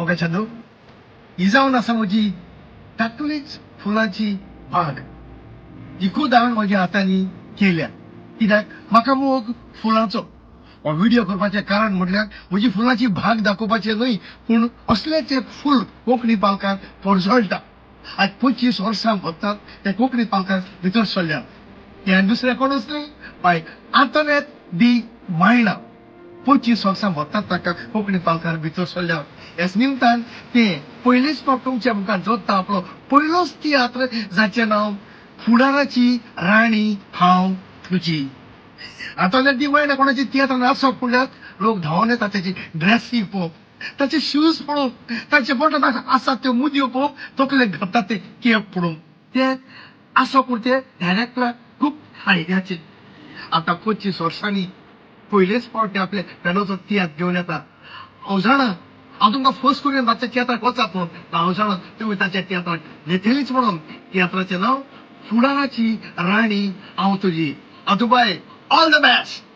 मोगाच्या न्हू ही जावन आसा म्हजी धाकटुलीच फुलांची बाग जी खूब हांवें म्हज्या हातांनी केल्या कित्याक म्हाका मोग फुलांचो हो व्हिडिओ करपाचें कारण म्हटल्यार म्हजी फुलांची बाग दाखोवपाचें न्हय पूण असलेंच एक फूल कोंकणी पालकार पोरजळटा आज 25 वर्सां भोगतात ते कोंकणी पालकार भितर सरल्यात हे दुसरे कोणूच न्हय बाय आंतोनेत डी मायना 25 वर्सां भोगतात ताका कोंकणी पालकार भितर सरल्यात ह्याच निमतान ते पयलींच फावट तुमच्या मुखार जोडटा आपलो पयलोच तियात्र जाचें नांव फुडाराची राणी हांव तुजी आंतोनेत डी मायना कोणाची तियात्र नाचप म्हणल्यार लोक धांवून येतात ताची ड्रेसींग पळोवंक ताचे शूज पळोवंक ताचे बोटांत आसात त्यो मुदयो पळोवंक तकलेक घालतात ते केप पळोवंक ते आसो पूण ते डायरेक्टराक खूब फायद्याचे आतां 25 वर्सांनी पयलेच फावट आपले पेडोचो तियात्र घेवन येता हांव जाणा हांव तुमकां फर्स्ट करून ताच्या तियात्राक वचात म्हणून हांव जाणा तुमी ताच्या तियात्राक येतलीच म्हणून तियात्राचें नांव फुडाराची राणी हांव तुजी आदुबाय ऑल द बेस्ट